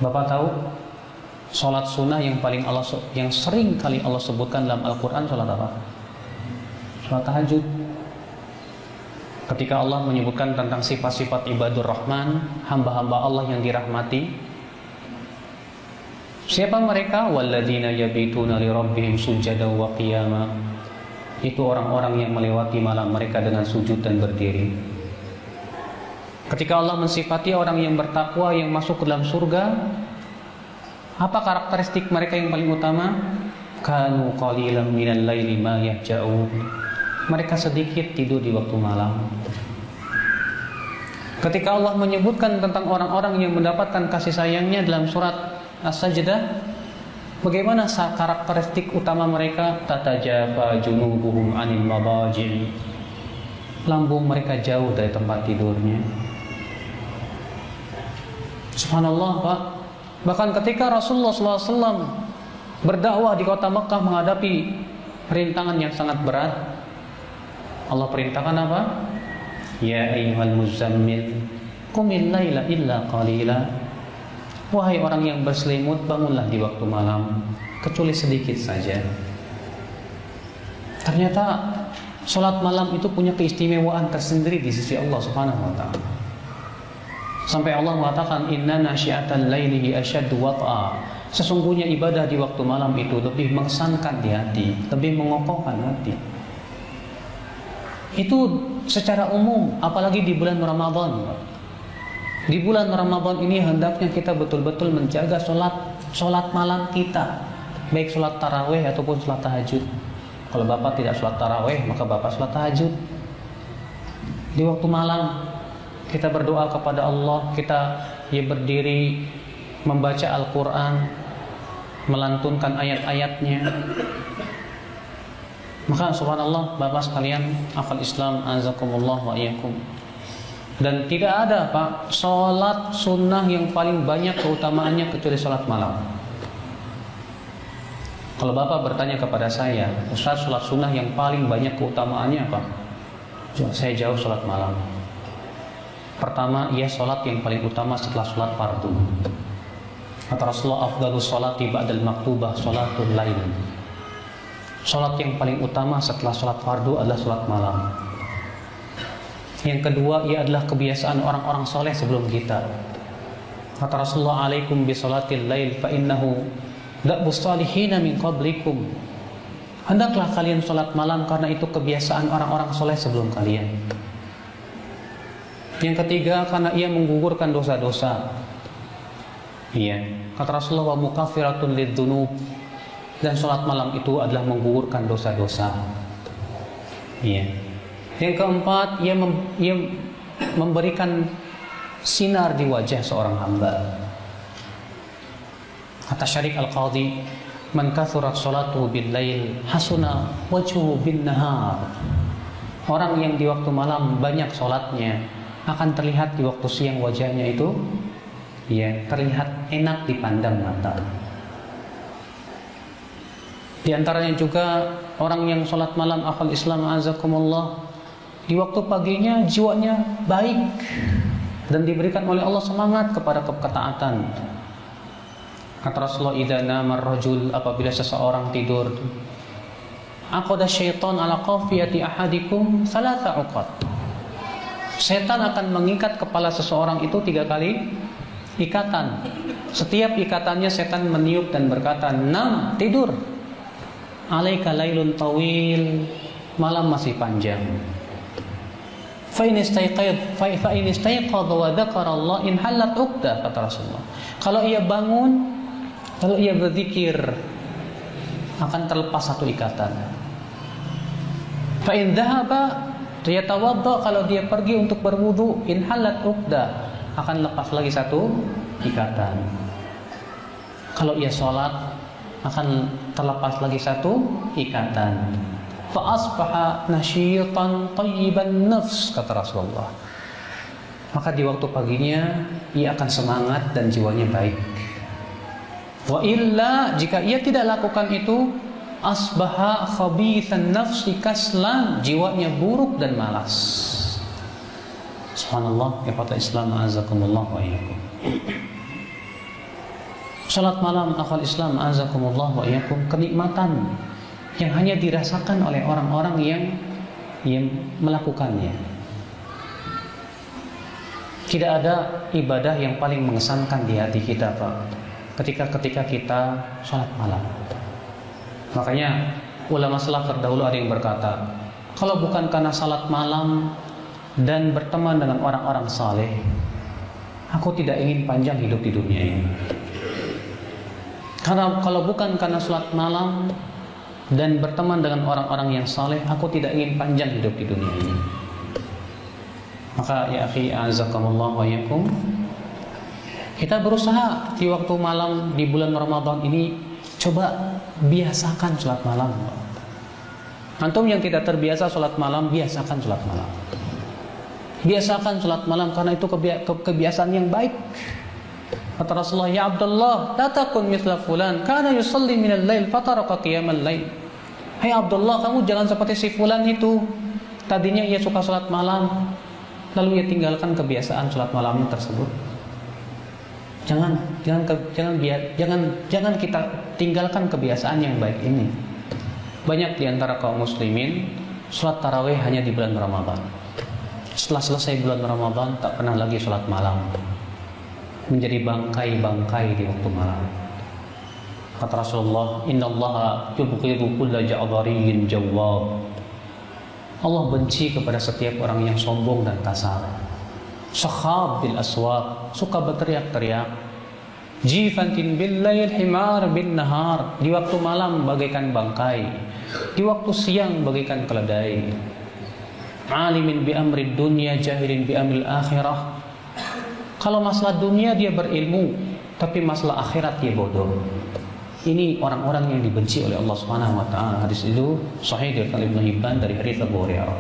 Bapak tahu sholat sunnah yang yang sering kali Allah sebutkan dalam Al-Quran sholat apa? Sholat tahajud. Ketika Allah menyebutkan tentang sifat-sifat ibadur rahman, hamba-hamba Allah yang dirahmati, siapa mereka? Walladzina yabituna li rabbihim sujada wa qiyama. Itu orang-orang yang melewati malam mereka dengan sujud dan berdiri. Ketika Allah mensifati orang yang bertakwa yang masuk ke dalam surga, apa karakteristik mereka yang paling utama? Kanu qalilan minal laili ma yahja'un. Mereka sedikit tidur di waktu malam. Ketika Allah menyebutkan tentang orang-orang yang mendapatkan kasih sayangnya dalam surat As-Sajdah, bagaimana karakteristik utama mereka? Tatajafa junubuhum 'anil mabaji'. Lambung mereka jauh dari tempat tidurnya. Subhanallah, Pak. Bahkan ketika Rasulullah SAW berdakwah di kota Mekah menghadapi rintangan yang sangat berat, Allah perintahkan apa? Ya ayyuhal muzammil qumil laila illa qalila. Wahai orang yang berselimut, bangunlah di waktu malam kecuali sedikit saja. Ternyata sholat malam itu punya keistimewaan tersendiri di sisi Allah Subhanahu wa taala. Sampai Allah mengatakan inna nasyiatal laili asyaddu wat'a. Sesungguhnya ibadah di waktu malam itu lebih mengesankan di hati, lebih mengokohkan hati. Itu secara umum, apalagi di bulan Ramadan. Di bulan Ramadan ini hendaknya kita betul-betul menjaga sholat malam kita, baik sholat tarawih ataupun sholat tahajud. Kalau Bapak tidak sholat tarawih, maka Bapak sholat tahajud. Di waktu malam kita berdoa kepada Allah, kita berdiri membaca Al-Quran, melantunkan ayat-ayatnya. Maka subhanallah, Bapak sekalian, akhwat Islam, azakumullah wa iyyakum. Dan tidak ada, Pak, sholat sunnah yang paling banyak keutamaannya kecuali sholat malam. Kalau Bapak bertanya kepada saya, Ustaz, sholat sunnah yang paling banyak keutamaannya apa? Saya jawab sholat malam. Pertama, ia sholat yang paling utama setelah sholat fardu. Kata Rasulullah, afdalus sholati ba'dal maktubah sholatul lail. Sholat yang paling utama setelah sholat fardu adalah sholat malam. Yang kedua, ia adalah kebiasaan orang-orang soleh sebelum kita. Kata Rasulullah, alaikum bi sholatil lail fa innahu da'bus salihina min qablikum. Hendaklah kalian sholat malam karena itu kebiasaan orang-orang soleh sebelum kalian. Yang ketiga, karena ia menggugurkan dosa-dosa. Iya, kata Rasulullah, wa mukaffiratun lidzunub. Dan sholat malam itu adalah menggugurkan dosa-dosa. Iya. Yang keempat, ia memberikan sinar di wajah seorang hamba. Kata Syarik Al-Qadhi, man kathurat sholatuhu bil lail hasuna wajhuhu bin nahar. Orang yang di waktu malam banyak sholatnya, akan terlihat di waktu siang wajahnya itu terlihat enak dipandang mata. Di antaranya juga orang yang sholat malam, akhwal Islam azakumullah, di waktu paginya jiwanya baik dan diberikan oleh Allah semangat kepada ketaatan. Kata Rasulullah, idza nama ar-rajul, apabila seseorang tidur, aqada syaitan ala qafiyati ahadikum thalatha uqad. Setan akan mengikat kepala seseorang itu 3 kali ikatan. Setiap ikatannya setan meniup dan berkata, "Nam, tidur. Alaika lailun tawil, malam masih panjang. Fa in istayqadha wa dzakara Allah in halat 'uqdah," kata Rasulullah. Kalau ia bangun, kalau ia berzikir, akan terlepas 1 ikatan. Fa in dhahaba yatawadda, kalau dia pergi untuk berwudu, in halat 'uqdah, akan lepas lagi 1 ikatan. Kalau ia sholat, akan terlepas lagi 1 ikatan. Fa asbaha nasyitan thayyiban nafs, kata Rasulullah. Maka di waktu paginya ia akan semangat dan jiwanya baik. Wa illa, jika ia tidak lakukan itu, asbaha khabithan nafsi kaslan, jiwanya buruk dan malas. Subhanallah, ya kata Islam azakumullah wa iyyakum. Salat malam akhwal Islam azakumullah wa iyyakum kenikmatan yang hanya dirasakan oleh orang-orang yang melakukannya. Tidak ada ibadah yang paling mengesankan di hati kita, Pak, ketika kita salat malam. Makanya ulama salaf terdahulu ada yang berkata, kalau bukan karena salat malam dan berteman dengan orang-orang saleh, aku tidak ingin panjang hidup di dunia ini. Karena kalau bukan karena salat malam dan berteman dengan orang-orang yang saleh, aku tidak ingin panjang hidup di dunia ini. Maka ya akhi azakumullah wa iyyakum, kita berusaha di waktu malam di bulan Ramadan ini coba biasakan salat malam. Antum yang tidak terbiasa salat malam, biasakan salat malam. Biasakan salat malam karena itu kebiasaan yang baik. Kata Rasulullah, ya Abdullah, la takun mithla fulan, kana yusalli minal lail fataraka qiyamal lail. Hai Abdullah, kamu jangan seperti si fulan itu. Tadinya ia suka salat malam, lalu ia tinggalkan kebiasaan salat malamnya tersebut. Jangan kita tinggalkan kebiasaan yang baik ini. Banyak di antara kaum muslimin salat tarawih hanya di bulan Ramadan. Setelah selesai bulan Ramadan tak pernah lagi salat malam. Menjadi bangkai-bangkai di waktu malam. Kata Rasulullah, innallaha yubghidu kulla ja'dhariyyin jawwab. Allah benci kepada setiap orang yang sombong dan kasar. Sakhab bil aswaq, suka berteriak-teriak. Jifantin bil lail himar bin nahar, di waktu malam bagaikan bangkai, di waktu siang bagaikan keledai. Alimin bi amri dunya, jahilin bi amril akhirah. Kalau masalah dunia dia berilmu, tapi masalah akhirat dia bodoh. Ini orang-orang yang dibenci oleh Allah Subhanahu wa taala. Hadis itu sahih dari Ibnu Hibban dari hadits Abu Hurairah.